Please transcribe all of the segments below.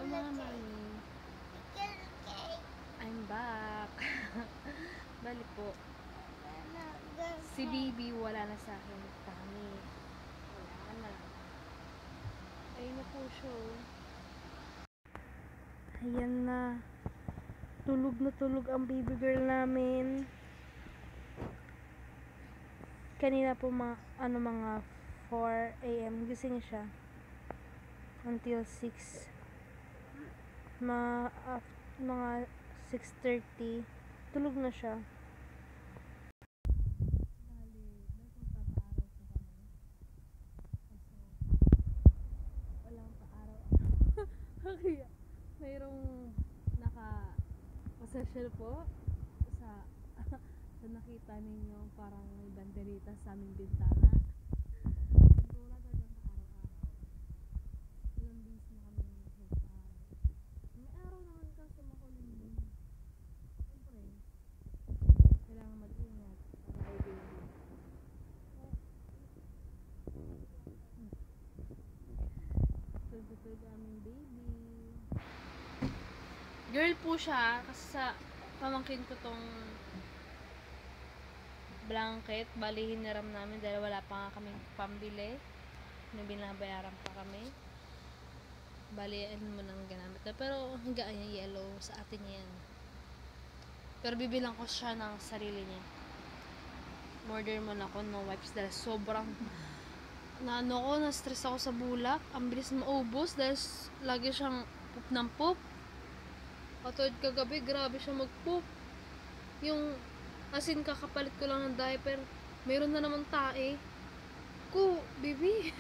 Mami, I'm back. Bali po, si baby wala na sa akin. Kami, wala na. Ayun na po siya. Ayan na. Tulog na tulog ang baby girl namin. Kanina po mga 4 AM gising siya. Until 6. Mga 6:30 tulog na siya. Walang paaraw. Kaya mayroong naka-possession po sa sa nakita ninyo parang may banderita sa aming bintana. Wala talagang araw-araw. Ilang days na kami nagpapaaraw. May araw naman kaso makulimlim. Siyempre, kailangan mag-ingat para kay baby. Tulog aming baby. Girl po siya kasi sa pamangkin ko tong blanket. Bali hiniram namin dahil wala pa nga kaming pambili. May binabayaran pa kami. Bali ano mo nang ginamit na. Pero hanggang niya yellow sa atin yan. Pero bibilang ko siya ng sarili niya. Order mo na ako ng wipes dahil sobrang na-stress ako sa bulak. Ang bilis maubos dahil lagi siyang poop ng poop. Katulad kagabi, grabe siya mag-poop. Yung asin kakapalit ko lang ng diaper, mayroon na naman tae. Ko, baby.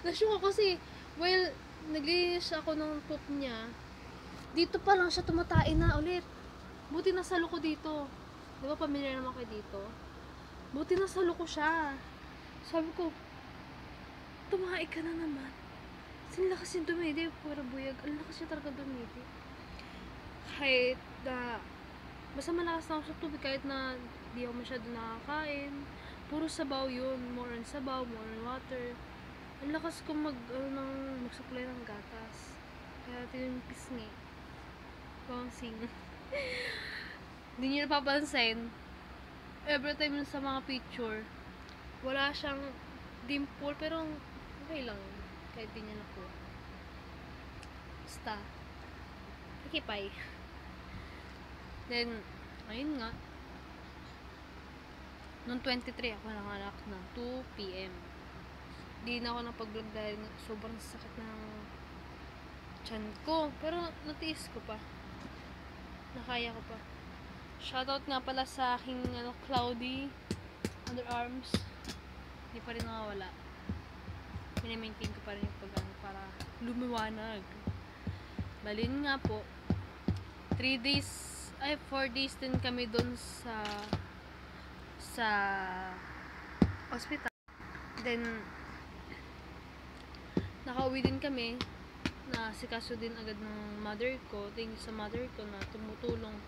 Nashock ako kasi, while naglinis ako ng poop niya, dito pa lang siya tumatae na ulit. Buti nasalo ko dito. Di ba pamilyar naman kayo dito? Buti nasalo ko siya. Sabi ko, tumae ka na naman. Sinila kasi dumidi, pura buyag. Ang lakas siya talaga dumidi. Kahit na basta malakas na ako sa tubig, kahit na di ako masyado nakakain, puro sabaw yun, more on sabaw, more on water. Ang lakas ko mag-supply ng gatas, kaya ito yung pisngi bouncing. Hindi nyo napapansin, every time sa mga picture wala siyang dimple, pero okay lang kahit di niya nakuha. Basta nakipay. Then, ayun nga. Noong 23, ako nanganak ng 2 PM. Di na ako napag-vlog dahil sobrang sakit ng tiyan ko. Pero, natiis ko pa. Nakaya ko pa. Shoutout nga pala sa aking cloudy underarms. Hindi pa rin nakawala. Minimaintain ko pa rin yung para lumiwanag. Balin nga po. 4 days din kami dun sa hospital. Then nakauwi din kami, na sikaso din agad ng mother ko. Thank you sa mother ko na tumutulong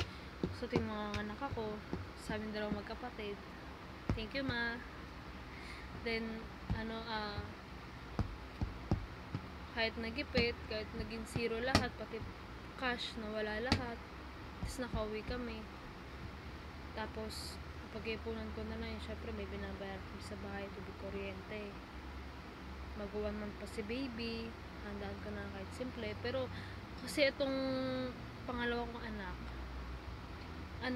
sa ating mga anak ako, sa aming dalawang magkapatid. Thank you, ma. Then kahit nagipit, kahit naging zero lahat, pati cash nawala lahat, tapos nakauwi kami. Tapos pag-ipunan ko na lang, syempre may binabayar ko sa bahay, tubig, kuryente. Mag-1 month pa si baby, handaan ko na kahit simple. Pero kasi itong pangalawa kong anak,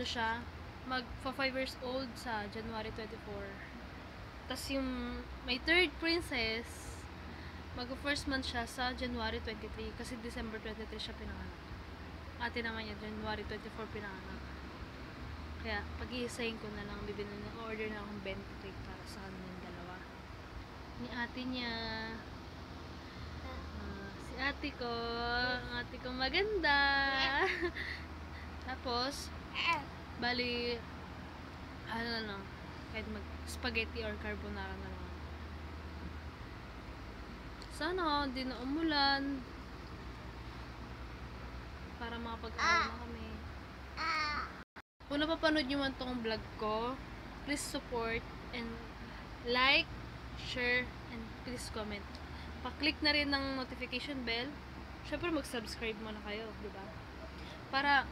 siya, mag 5 years old sa January 24. Tapos yung may third princess, mag-first month siya sa January 23, kasi December 23 siya pinanganak. Ate naman niya, January 24 pinanganak. Kaya, pag-iisahin ko na lang, order na akong bento cake para sa kanilang dalawa. Ni ate niya. Si ate ko. Ang ate ko maganda. Tapos, bali, kahit mag-spaghetti or carbonara na lang. Sana, hindi na umulan. Para makapag-aral na kami. Kung napapanood nyo man tong vlog ko, please support and like, share, and please comment. Pa-click na rin ng notification bell syempre mag-subscribe muna kayo, di ba? Para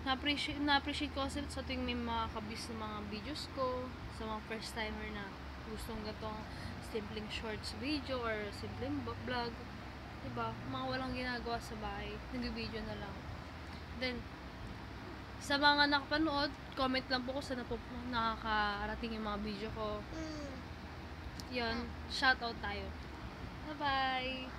na-appreciate ko kasi sa tuwing may makakabis ng mga videos ko, sa mga first timer na gustong gatong simpleng shorts video or simpleng vlog, diba? Mga walang ginagawa sa bahay, nag-video na lang. Then, sa mga nakapanood, comment lang po kung saan nakakarating yung mga video ko. Yan, shoutout tayo. Bye-bye!